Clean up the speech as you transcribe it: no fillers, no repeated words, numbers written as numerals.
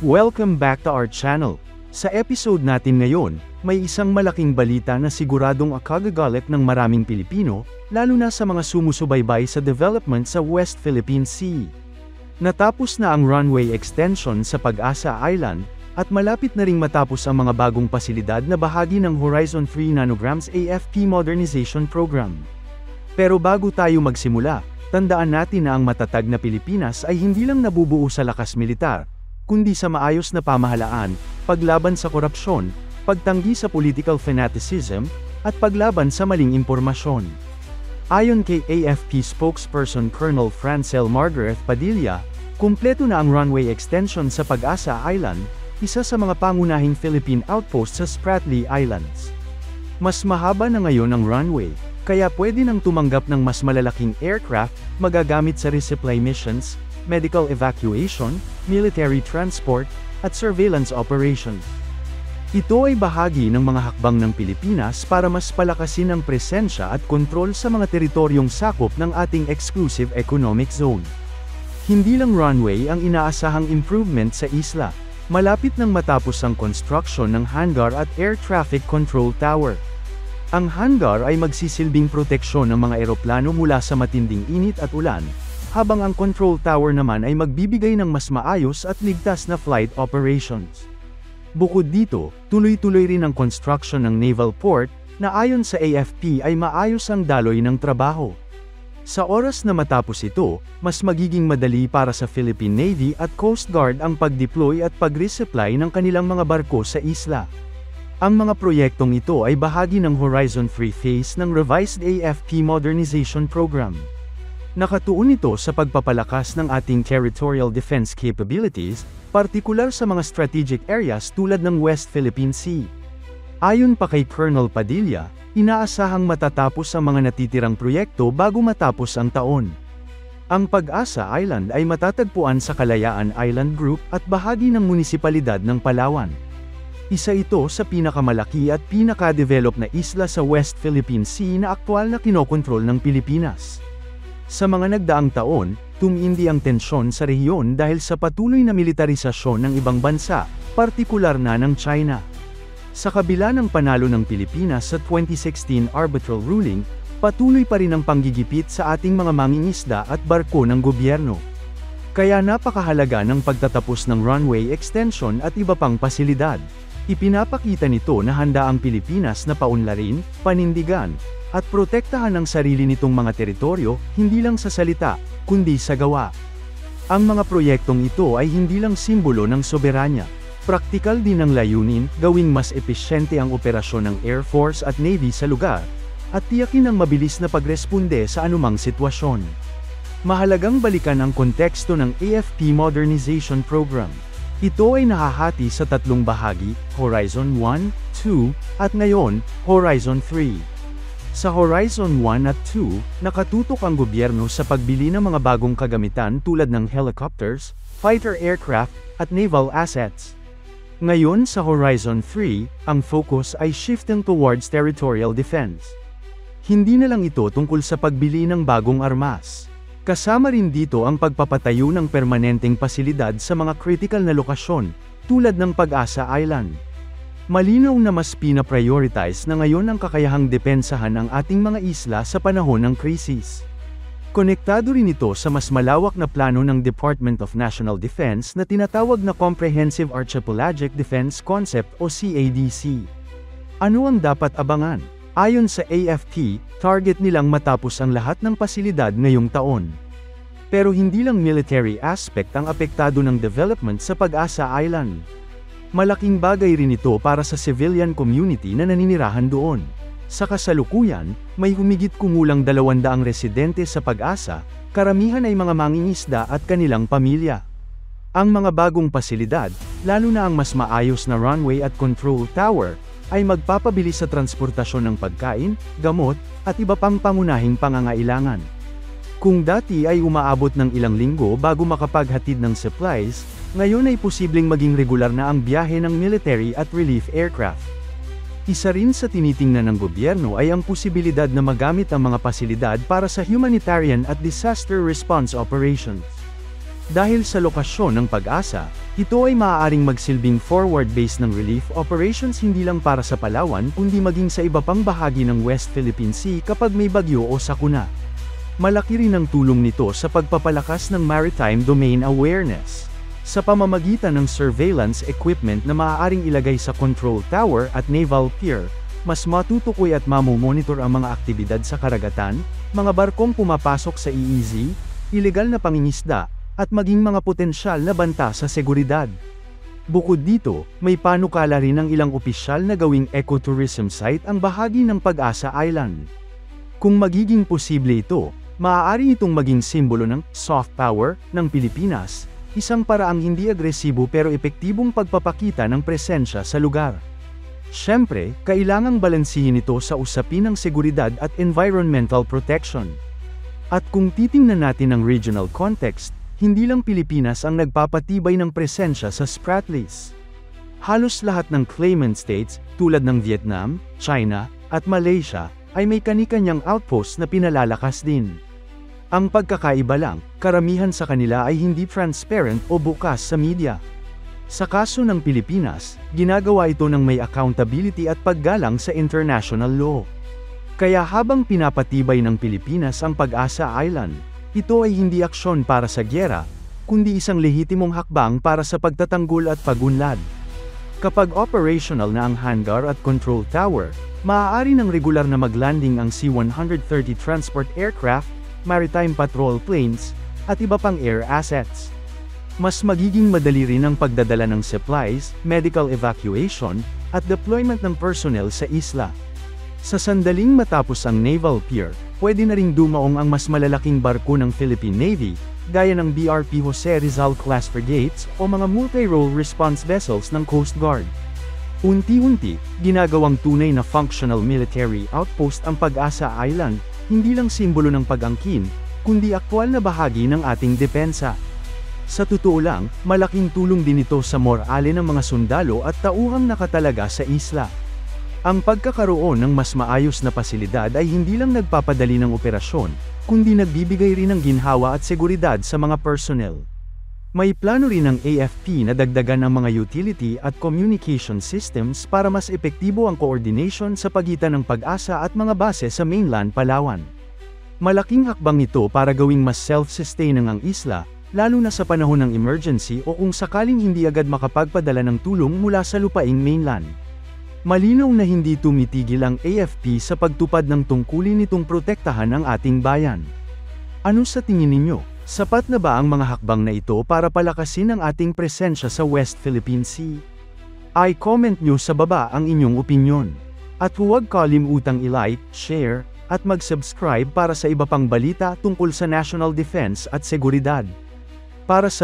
Welcome back to our channel. Sa episode natin ngayon, may isang malaking balita na siguradong akagagalit ng maraming Pilipino, lalo na sa mga sumusubaybay sa development sa West Philippine Sea. Natapos na ang runway extension sa Pag-asa Island, at malapit na ring matapos ang mga bagong pasilidad na bahagi ng Horizon 3 Nanograms AFP Modernization Program. Pero bago tayo magsimula, tandaan natin na ang matatag na Pilipinas ay hindi lang nabubuo sa lakas militar, kundi sa maayos na pamahalaan, paglaban sa korupsyon, pagtanggi sa political fanaticism, at paglaban sa maling impormasyon. Ayon kay AFP spokesperson Colonel Francel Margaret Padilla, kumpleto na ang runway extension sa Pag-asa Island, isa sa mga pangunahing Philippine outpost sa Spratly Islands. Mas mahaba na ngayon ang runway, kaya pwede nang tumanggap ng mas malalaking aircraft, magagamit sa resupply missions, medical evacuation, military transport, at surveillance operations. Ito ay bahagi ng mga hakbang ng Pilipinas para mas palakasin ang presensya at kontrol sa mga teritoryong sakop ng ating exclusive economic zone. Hindi lang runway ang inaasahang improvement sa isla. Malapit nang matapos ang construction ng hangar at air traffic control tower. Ang hangar ay magsisilbing proteksyon ng mga eroplano mula sa matinding init at ulan, habang ang control tower naman ay magbibigay ng mas maayos at ligtas na flight operations. Bukod dito, tuloy-tuloy rin ang construction ng naval port, na ayon sa AFP ay maayos ang daloy ng trabaho. Sa oras na matapos ito, mas magiging madali para sa Philippine Navy at Coast Guard ang pag-deploy at pag-resupply ng kanilang mga barko sa isla. Ang mga proyektong ito ay bahagi ng Horizon 3 phase ng revised AFP Modernization Program. Nakatuon ito sa pagpapalakas ng ating territorial defense capabilities, partikular sa mga strategic areas tulad ng West Philippine Sea. Ayon pa kay Colonel Padilla, inaasahang matatapos ang mga natitirang proyekto bago matapos ang taon. Ang Pag-asa Island ay matatagpuan sa Kalayaan Island Group at bahagi ng munisipalidad ng Palawan. Isa ito sa pinakamalaki at pinaka-develop na isla sa West Philippine Sea na aktwal na kinokontrol ng Pilipinas. Sa mga nagdaang taon, tumindi ang tensyon sa rehiyon dahil sa patuloy na militarisasyon ng ibang bansa, partikular na ng China. Sa kabila ng panalo ng Pilipinas sa 2016 arbitral ruling, patuloy pa rin ang panggigipit sa ating mga mangingisda at barko ng gobyerno. Kaya napakahalaga ng pagtatapos ng runway extension at iba pang pasilidad. Ipinapakita nito na handa ang Pilipinas na paunlarin, panindigan, at protektahan ang sarili nitong mga teritoryo, hindi lang sa salita, kundi sa gawa. Ang mga proyektong ito ay hindi lang simbolo ng soberanya. Praktikal din ang layunin, gawing mas episyente ang operasyon ng Air Force at Navy sa lugar, at tiyakin ang mabilis na pagresponde sa anumang sitwasyon. Mahalagang balikan ang konteksto ng AFP Modernization Program. Ito ay nahahati sa tatlong bahagi, Horizon 1, 2, at ngayon, Horizon 3. Sa Horizon 1 at 2, nakatutok ang gobyerno sa pagbili ng mga bagong kagamitan tulad ng helicopters, fighter aircraft, at naval assets. Ngayon sa Horizon 3, ang focus ay shifting towards territorial defense. Hindi na lang ito tungkol sa pagbili ng bagong armas. Kasama rin dito ang pagpapatayo ng permanenteng pasilidad sa mga critical na lokasyon, tulad ng Pag-asa Island. Malinaw na mas pina-prioritize na ngayon ang kakayahang depensahan ang ating mga isla sa panahon ng krisis. Konektado rin ito sa mas malawak na plano ng Department of National Defense na tinatawag na Comprehensive Archipelagic Defense Concept o CADC. Ano ang dapat abangan? Ayon sa AFP, target nilang matapos ang lahat ng pasilidad ngayong taon. Pero hindi lang military aspect ang apektado ng development sa Pag-asa Island. Malaking bagay rin ito para sa civilian community na naninirahan doon. Sa kasalukuyan, may humigit kumulang 200 residente sa Pag-asa, karamihan ay mga mangingisda at kanilang pamilya. Ang mga bagong pasilidad, lalo na ang mas maayos na runway at control tower, ay magpapabilis sa transportasyon ng pagkain, gamot, at iba pang pangunahing pangangailangan. Kung dati ay umaabot ng ilang linggo bago makapaghatid ng supplies, ngayon ay posibleng maging regular na ang biyahe ng military at relief aircraft. Isa rin sa tinitingnan ng gobyerno ay ang posibilidad na magamit ang mga pasilidad para sa humanitarian at disaster response operations. Dahil sa lokasyon ng Pag-asa, ito ay maaaring magsilbing forward base ng relief operations hindi lang para sa Palawan kundi maging sa iba pang bahagi ng West Philippine Sea kapag may bagyo o sakuna. Malaki rin ang tulong nito sa pagpapalakas ng maritime domain awareness. Sa pamamagitan ng surveillance equipment na maaaring ilagay sa control tower at naval pier, mas matutukoy at mamomonitor ang mga aktibidad sa karagatan, mga barkong pumapasok sa EEZ, ilegal na pangingisda, at maging mga potensyal na banta sa seguridad. Bukod dito, may panukala rin ng ilang opisyal na gawing ecotourism site ang bahagi ng Pag-asa Island. Kung magiging posible ito, maaari itong maging simbolo ng soft power ng Pilipinas, isang paraang hindi agresibo pero epektibong pagpapakita ng presensya sa lugar. Siyempre, kailangang balansihin ito sa usapin ng seguridad at environmental protection. At kung titingnan natin ang regional context, hindi lang Pilipinas ang nagpapatibay ng presensya sa Spratlys. Halos lahat ng claimant states, tulad ng Vietnam, China, at Malaysia, ay may kani-kanyang outpost na pinalalakas din. Ang pagkakaiba lang, karamihan sa kanila ay hindi transparent o bukas sa media. Sa kaso ng Pilipinas, ginagawa ito ng may accountability at paggalang sa international law. Kaya habang pinapatibay ng Pilipinas ang Pag-asa Island, ito ay hindi aksyon para sa gyera, kundi isang lehitimong hakbang para sa pagtatanggol at pagunlad. Kapag operational na ang hangar at control tower, maaari ng regular na maglanding ang C-130 transport aircraft, maritime patrol planes, at iba pang air assets. Mas magiging madali rin ang pagdadala ng supplies, medical evacuation, at deployment ng personnel sa isla. Sa sandaling matapos ang naval pier, pwede na ring dumaong ang mas malalaking barko ng Philippine Navy, gaya ng BRP Jose Rizal class frigates o mga multi-role response vessels ng Coast Guard. Unti-unti, ginagawang tunay na functional military outpost ang Pag-asa Island, hindi lang simbolo ng pag-angkin, kundi aktwal na bahagi ng ating depensa. Sa totoo lang, malaking tulong din ito sa morale ng mga sundalo at tauhang nakatalaga sa isla. Ang pagkakaroon ng mas maayos na pasilidad ay hindi lang nagpapadali ng operasyon, kundi nagbibigay rin ng ginhawa at seguridad sa mga personnel. May plano rin ng AFP na dagdagan ang mga utility at communication systems para mas epektibo ang coordination sa pagitan ng Pag-asa at mga base sa mainland Palawan. Malaking hakbang ito para gawing mas self-sustaining ang isla, lalo na sa panahon ng emergency o kung sakaling hindi agad makapagpadala ng tulong mula sa lupaing mainland. Malinaw na hindi tumitigil ang AFP sa pagtupad ng tungkulin nitong protektahan ang ating bayan. Ano sa tingin ninyo? Sapat na ba ang mga hakbang na ito para palakasin ang ating presensya sa West Philippine Sea? I-comment nyo sa baba ang inyong opinyon. At huwag kalimutang i-like, share, at mag-subscribe para sa iba pang balita tungkol sa national defense at seguridad. Para sa